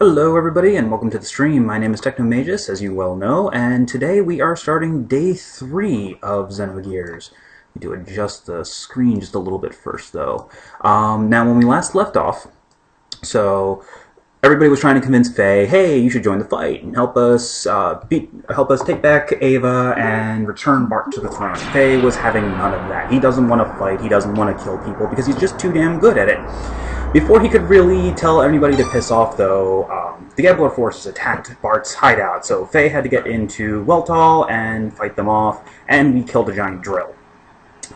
Hello everybody and welcome to the stream. My name is Technomagus, as you well know, and today we are starting day 3 of Xenogears. We do adjust the screen just a little bit first though. Now when we last left off, so everybody was trying to convince Faye, hey, you should join the fight and help us take back Ava and return Bart to the throne. Faye was having none of that. He doesn't want to fight, he doesn't want to kill people because he's just too damn good at it. Before he could really tell anybody to piss off, though, the Gambler forces attacked Bart's hideout, so Faye had to get into Weltall and fight them off, and we killed a giant drill.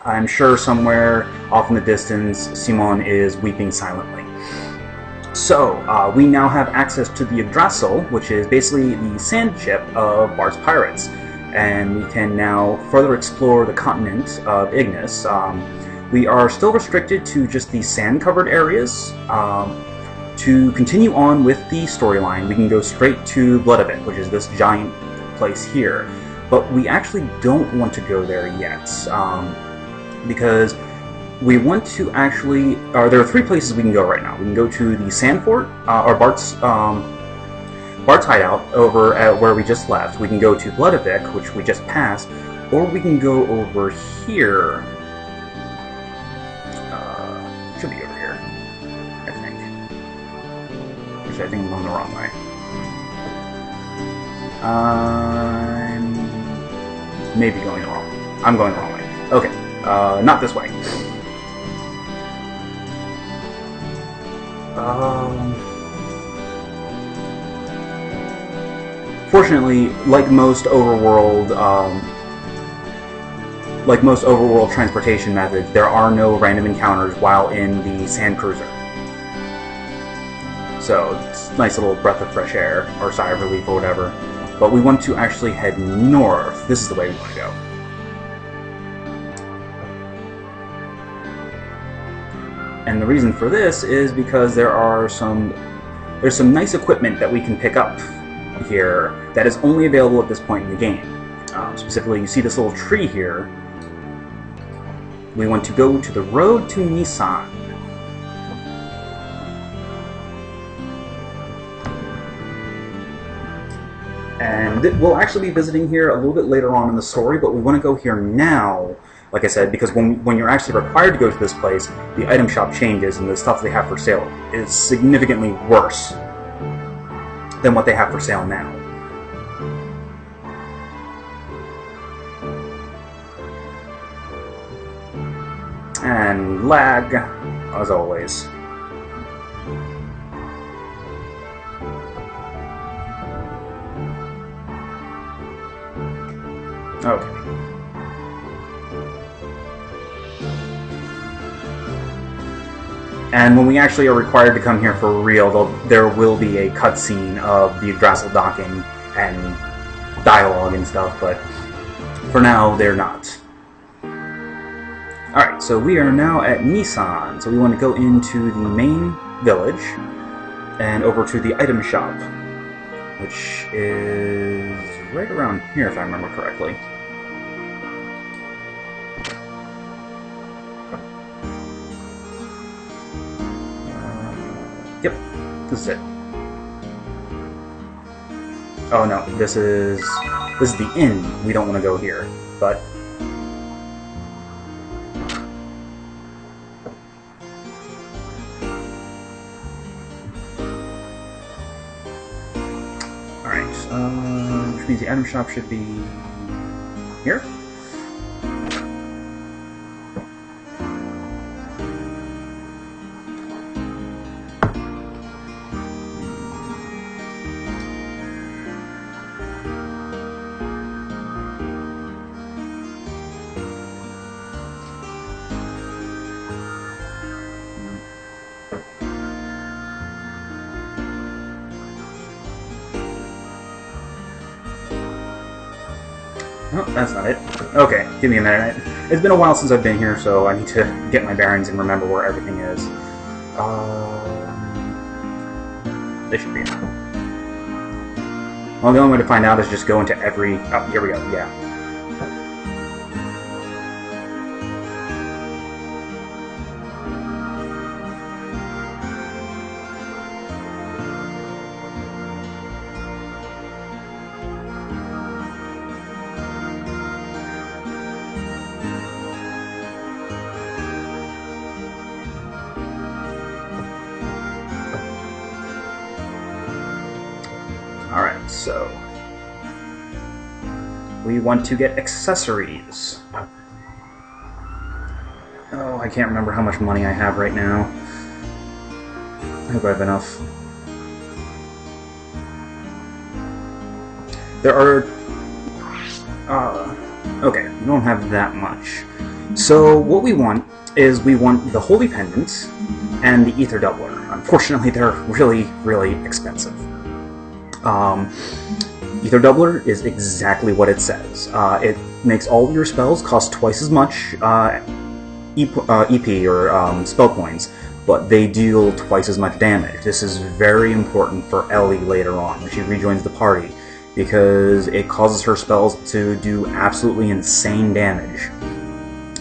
I'm sure somewhere off in the distance, Simon is weeping silently. So, we now have access to the Yggdrasil, which is basically the sand ship of Bart's pirates, and we can now further explore the continent of Ignis. We are still restricted to just the sand-covered areas. To continue on with the storyline, we can go straight to Bloodavik, which is this giant place here. But we actually don't want to go there yet, because we want to actually... there are 3 places we can go right now. We can go to the Sand Fort, or Bart's hideout, over at where we just left. We can go to Bloodavik, which we just passed, or we can go over here. Should be over here, I think. Which I think I'm going the wrong way. I'm maybe going the wrong. I'm going the wrong way. Okay, not this way. Fortunately, like most overworld transportation methods, there are no random encounters while in the Sand Cruiser. So, it's a nice little breath of fresh air, or sigh of relief, or whatever. But we want to actually head north. This is the way we want to go. And the reason for this is because there's some nice equipment that we can pick up here that is only available at this point in the game. Specifically, you see this little tree here. We want to go to the road to Nissan. And we'll actually be visiting here a little bit later on in the story, but we want to go here now, like I said, because when you're actually required to go to this place, the item shop changes and the stuff they have for sale is significantly worse than what they have for sale now. And lag, as always. Okay. And when we actually are required to come here for real, there will be a cutscene of the Yggdrasil docking and dialogue and stuff, but for now, they're not. Alright, so we are now at Nissan, so we want to go into the main village and over to the item shop, which is right around here if I remember correctly. Yep, this is it. Oh no, this is the inn. We don't want to go here, but which means the item shop should be here. Oh, that's not it. Okay, give me a minute. It's been a while since I've been here, so I need to get my bearings and remember where everything is. This should be it. Well, the only way to find out is just go into every... Oh, here we go, yeah. So we want to get accessories. Oh, I can't remember how much money I have right now. I hope I have enough. There are... okay, we don't have that much. So what we want is we want the Holy Pendant and the Ether Doubler. Unfortunately, they're really, really expensive. Ether Doubler is exactly what it says. It makes all your spells cost twice as much EP, or spell points, but they deal twice as much damage. This is very important for Ellie later on when she rejoins the party, because it causes her spells to do absolutely insane damage.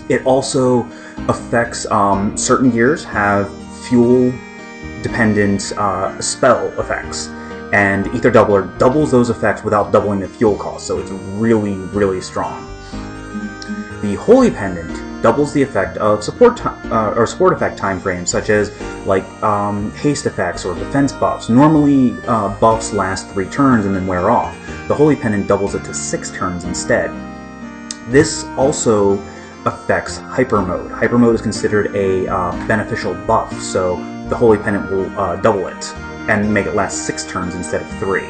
It also affects certain gears have fuel-dependent spell effects, and Ether Doubler doubles those effects without doubling the fuel cost, so it's really, really strong. The Holy Pendant doubles the effect of support effect time frames, such as like haste effects or defense buffs. Normally, buffs last 3 turns and then wear off. The Holy Pendant doubles it to 6 turns instead. This also affects Hyper Mode. Hyper Mode is considered a beneficial buff, so the Holy Pendant will double it and make it last 6 turns instead of 3.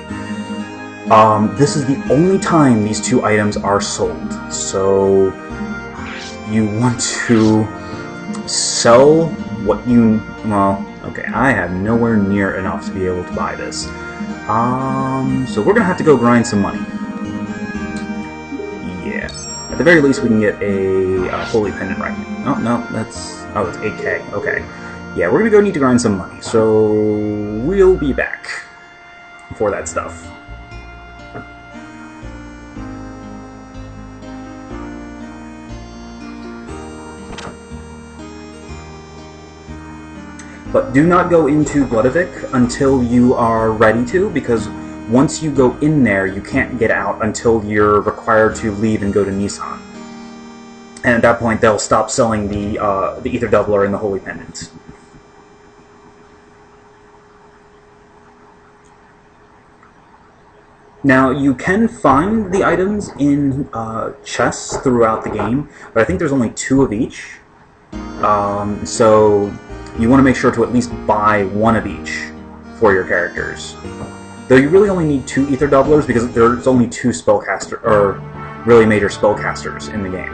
This is the only time these 2 items are sold, so you want to sell what you... well, okay, I have nowhere near enough to be able to buy this. So we're gonna have to go grind some money. Yeah. At the very least, we can get a Holy Pendant right now. Oh, no, that's... oh, it's 8k. Okay. Yeah, we're gonna go need to grind some money, so we'll be back for that stuff. But do not go into Bloodavik until you are ready to, because once you go in there, you can't get out until you're required to leave and go to Nissan. And at that point, they'll stop selling the Ether Doubler and the Holy Pendant. Now, you can find the items in chests throughout the game, but I think there's only 2 of each. So you want to make sure to at least buy 1 of each for your characters. Though you really only need 2 Ether Doublers, because there's only 2 spellcaster or really major spellcasters in the game.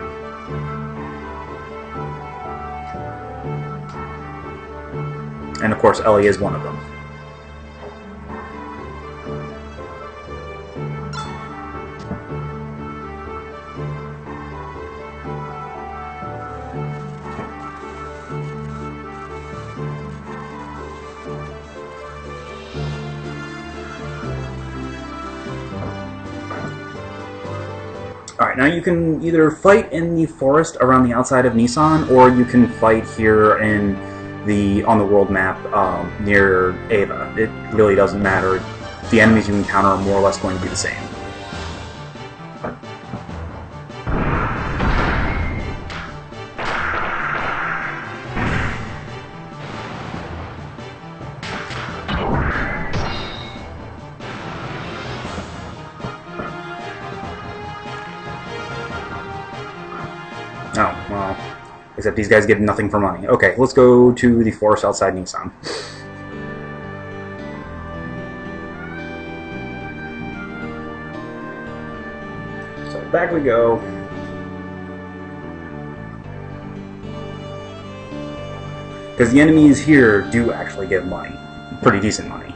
And of course, Ellie is one of them. Alright, now you can either fight in the forest around the outside of Nissan, or you can fight here in on the world map near Ava. It really doesn't matter. The enemies you encounter are more or less going to be the same. Oh, well, except these guys get nothing for money. Okay, let's go to the forest outside Nissan. So back we go. Because the enemies here do actually give money. Pretty decent money.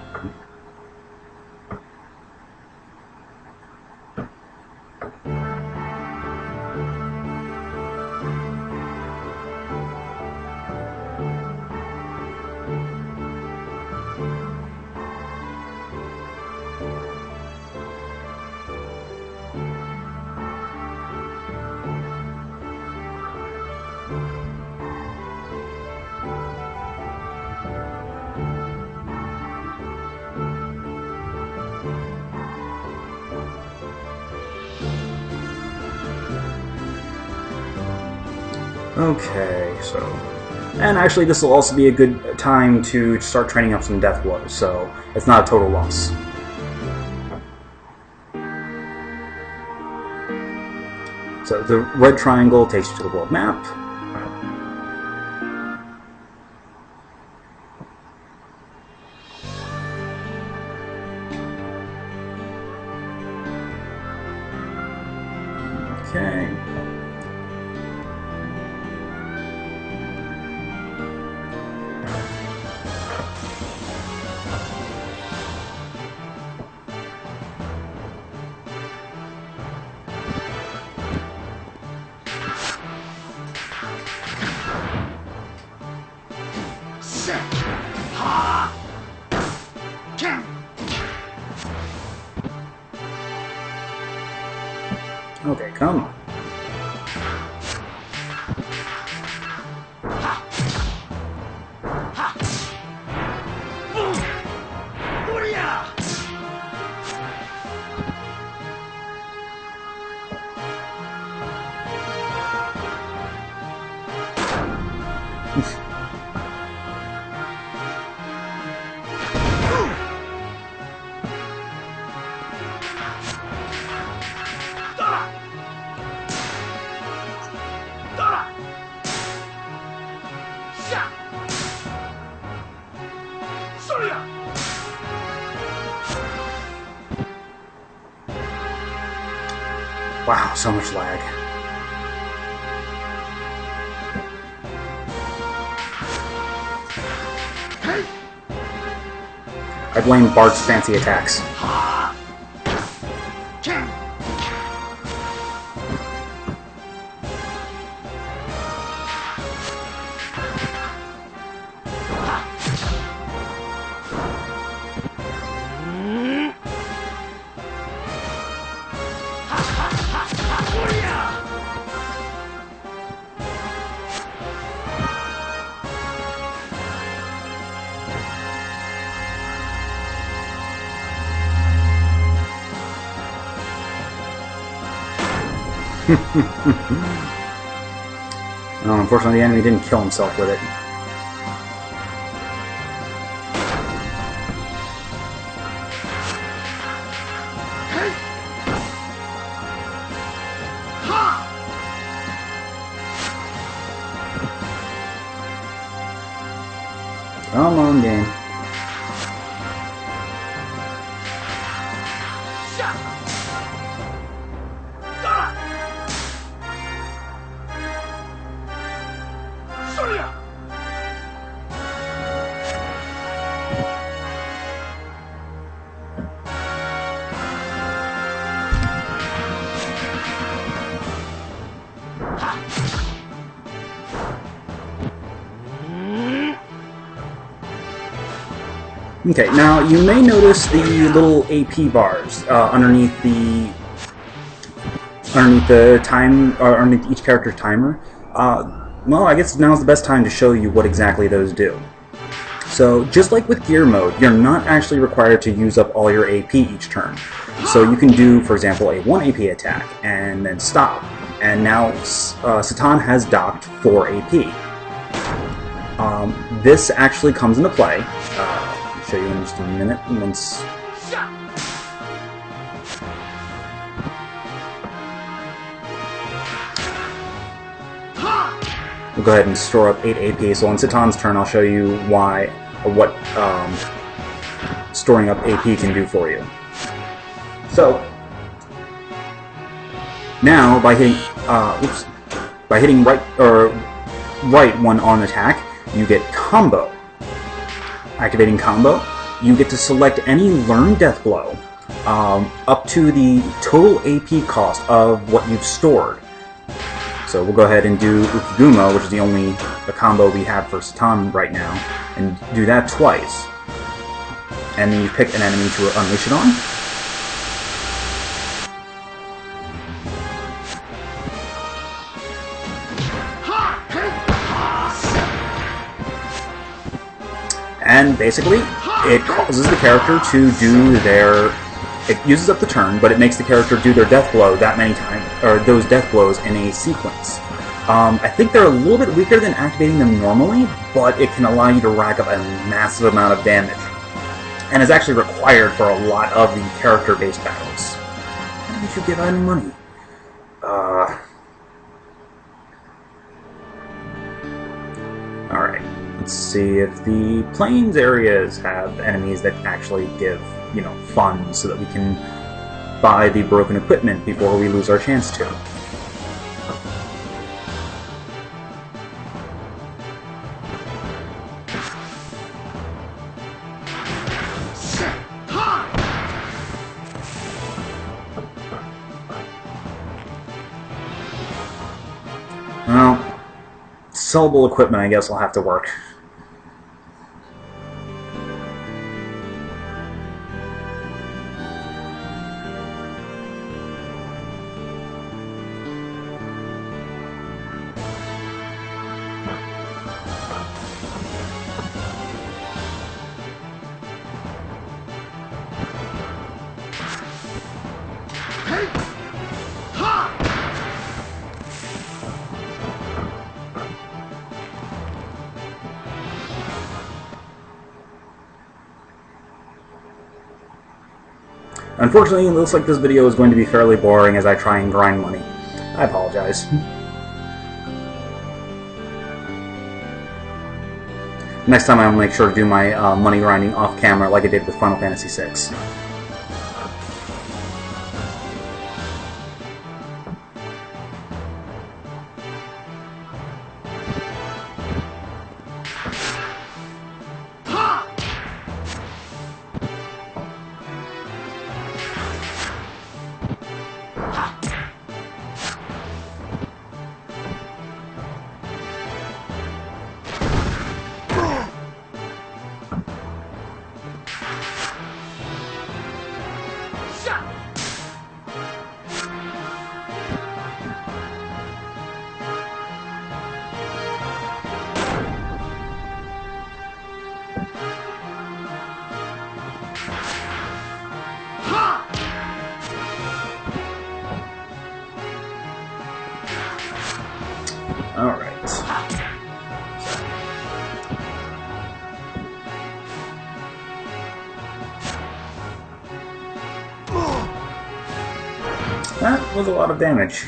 Okay, so... and actually this will also be a good time to start training up some death blows, so it's not a total loss. So the red triangle takes you to the world map. Okay. Okay, come on. Wow, so much lag. I blame Bart's fancy attacks. Unfortunately, the enemy didn't kill himself with it. Come on, game. Okay, now you may notice the little AP bars underneath each character's timer. Well, I guess now's the best time to show you what exactly those do. So, just like with gear mode, you're not actually required to use up all your AP each turn. So you can do, for example, a 1 AP attack and then stop. And now Satan has docked 4 AP. This actually comes into play. I'll show you in just a minute. Once we'll go ahead and store up 8 AP. So on Satan's turn, I'll show you why or what storing up AP can do for you. So now by hitting right one on attack, you get combo. Activating combo, you get to select any learned death blow up to the total AP cost of what you've stored. So we'll go ahead and do Ukigumo, which is the only combo we have for Satan right now, and do that twice. And then you pick an enemy to unleash it on. And basically, it causes the character to do their... It uses up the turn, but it makes the character do their death blow that many times, or those death blows in a sequence. I think they're a little bit weaker than activating them normally, but it can allow you to rack up a massive amount of damage. And is actually required for a lot of the character-based battles. Why didn't you give out any money? see if the plains areas have enemies that actually give, you know, funds so that we can buy the broken equipment before we lose our chance to. Well, sellable equipment, I guess, will have to work. Unfortunately, it looks like this video is going to be fairly boring as I try and grind money. I apologize. Next time I'll make sure to do my money grinding off camera like I did with Final Fantasy VI. Alright. That was a lot of damage.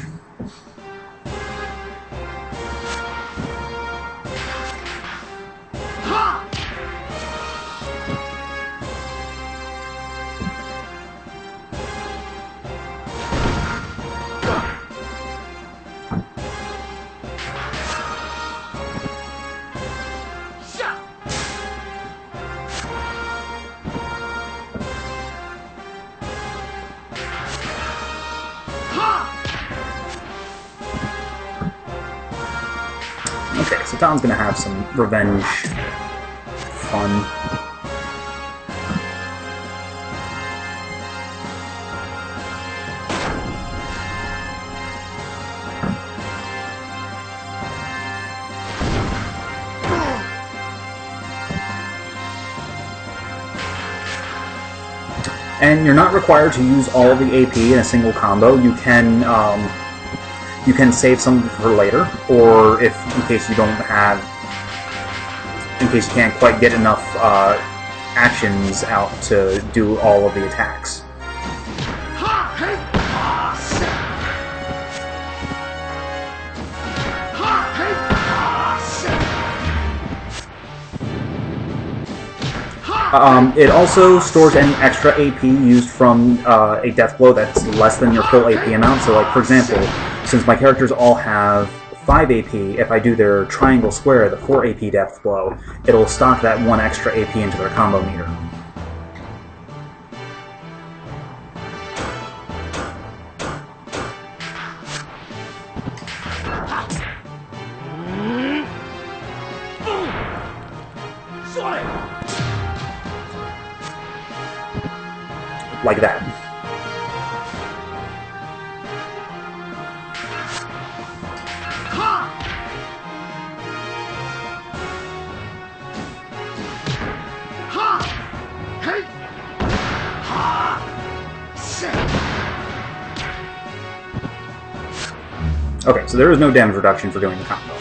Okay, so Tom's gonna have some revenge fun. And you're not required to use all of the AP in a single combo. You can save some for later, or if in case you don't have, in case you can't quite get enough actions out to do all of the attacks. It also stores any extra AP used from a death blow that's less than your full AP amount. So, like, for example, since my characters all have 5 AP, if I do their triangle square, the 4 AP death blow, it'll stock that 1 extra AP into their combo meter. Like that. Okay, so there is no damage reduction for doing the combo.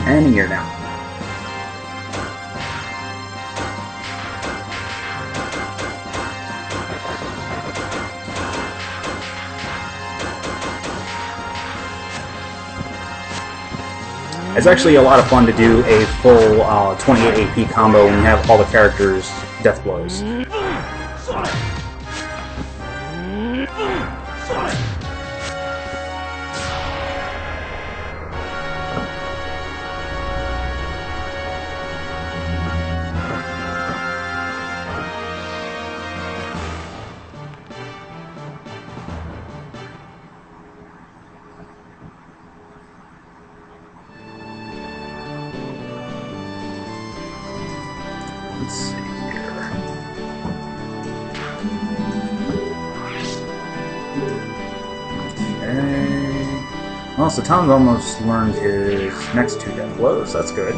And a year now. It's actually a lot of fun to do a full 28 AP combo when you have all the characters' death blows. Let's see here. Okay. Well, so Tom's almost learned his next 2 death blows. That's good.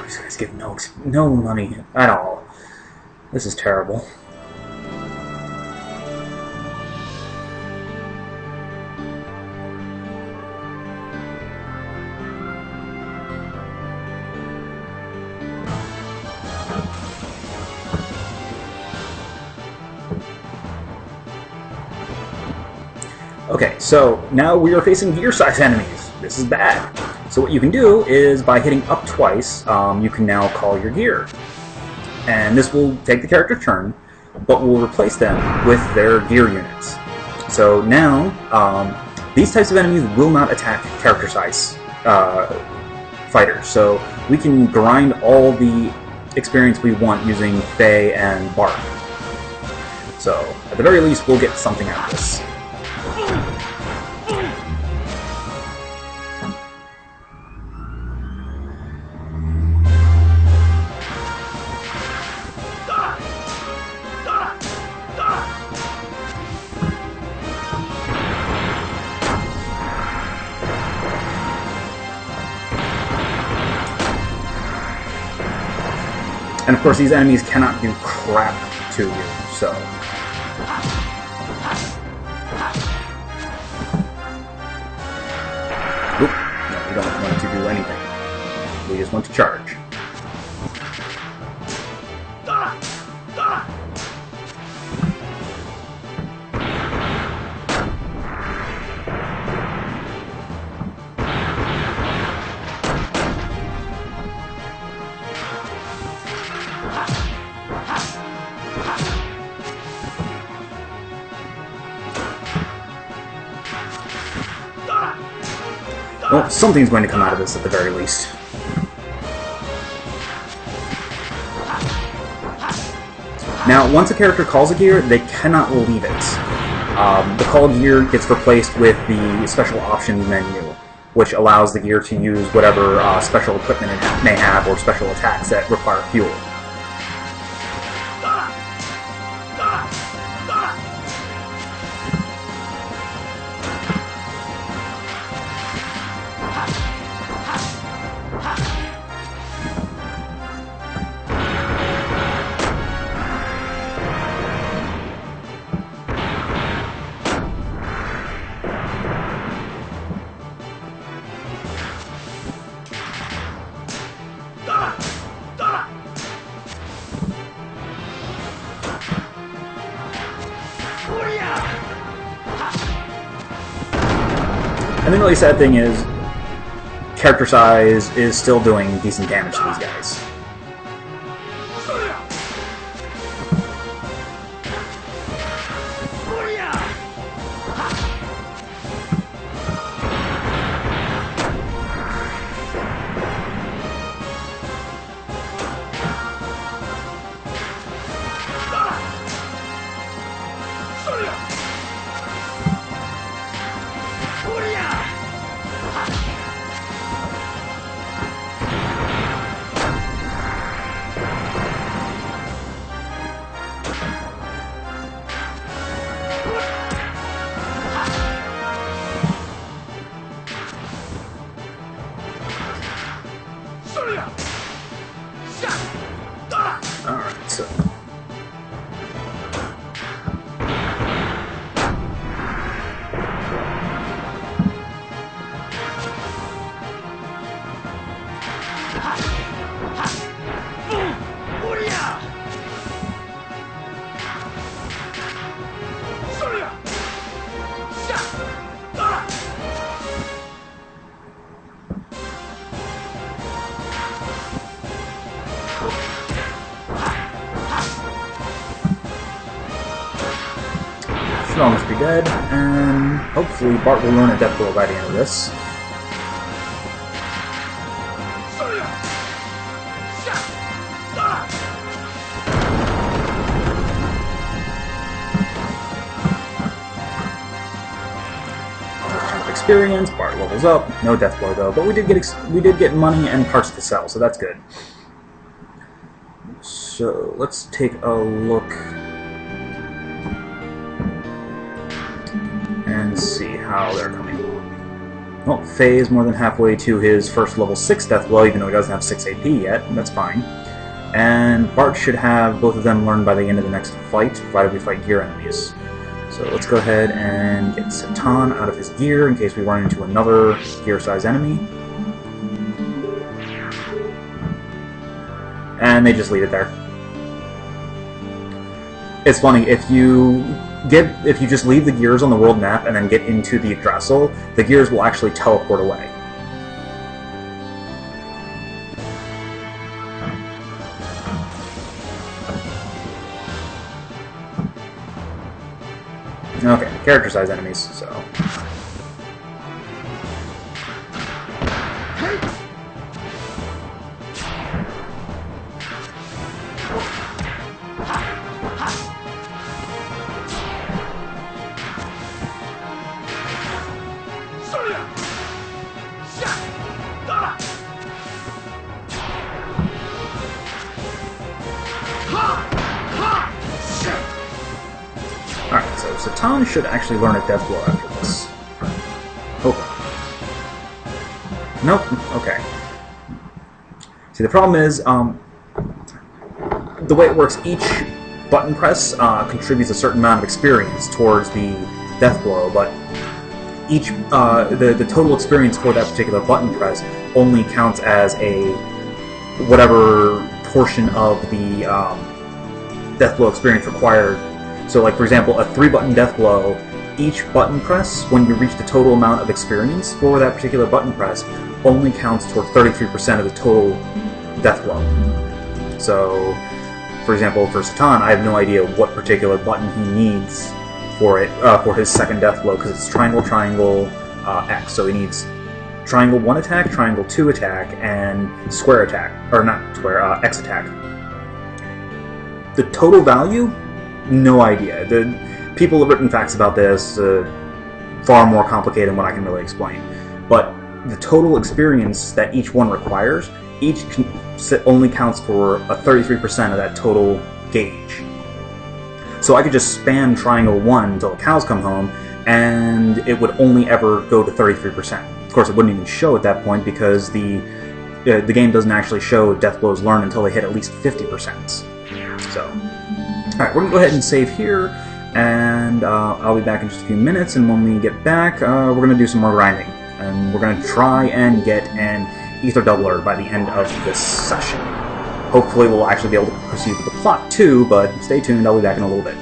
These guys give no money at all. This is terrible. Okay, so now we are facing gear-size enemies. This is bad. So what you can do is, by hitting up twice, you can now call your gear. And this will take the character's turn, but will replace them with their gear units. So now, these types of enemies will not attack character-size fighters. So we can grind all the experience we want using Faye and Bark. So, at the very least, we'll get something out of this. And of course, these enemies cannot do crap to you, so... Oop, no, we don't want to do anything. We just want to charge. Well, something's going to come out of this at the very least. Now, once a character calls a gear, they cannot leave it. The call gear gets replaced with the special options menu, which allows the gear to use whatever special equipment it may have or special attacks that require fuel. And the really sad thing is, character size is still doing decent damage to these guys. Alright, so... should almost be dead, and hopefully Bart will learn a death blow by the end of this. Experience, Bart levels up, no death blow though, but we did get money and parts to sell, so that's good. So let's take a look and see how they're coming along. Well, Faye is more than halfway to his first level 6 death blow, even though he doesn't have 6 AP yet, that's fine. And Bart should have both of them learned by the end of the next fight, provided we fight gear enemies. So let's go ahead and get Satan out of his gear in case we run into another gear-size enemy. And they just leave it there. It's funny, if you just leave the gears on the world map and then get into the Yggdrasil, the gears will actually teleport away. Okay, character-sized enemies, so... Alright, so Satan should actually learn a death blow after this. Okay. Nope, okay. See, the problem is, the way it works, each button press contributes a certain amount of experience towards the death blow, but each the total experience for that particular button press only counts as a whatever portion of the death blow experience required. So, like, for example, a 3-button death blow, each button press, when you reach the total amount of experience for that particular button press, only counts towards 33% of the total death blow. So, for example, for Satan, I have no idea what particular button he needs for it for his second death blow, because it's triangle, triangle, X. So he needs triangle 1 attack, triangle 2 attack, and square attack. Or not square, X attack. The total value? No idea. The people have written facts about this, far more complicated than what I can really explain. But the total experience that each one requires, each only counts for a 33% of that total gauge. So I could just spam triangle 1 until the cows come home, and it would only ever go to 33%. Of course, it wouldn't even show at that point because the game doesn't actually show death blows learned until they hit at least 50%. So, alright, we're going to go ahead and save here, and I'll be back in just a few minutes, and when we get back, we're going to do some more grinding. And we're going to try and get an ether doubler by the end of this session. Hopefully we'll actually be able to proceed with the plot too, but stay tuned, I'll be back in a little bit.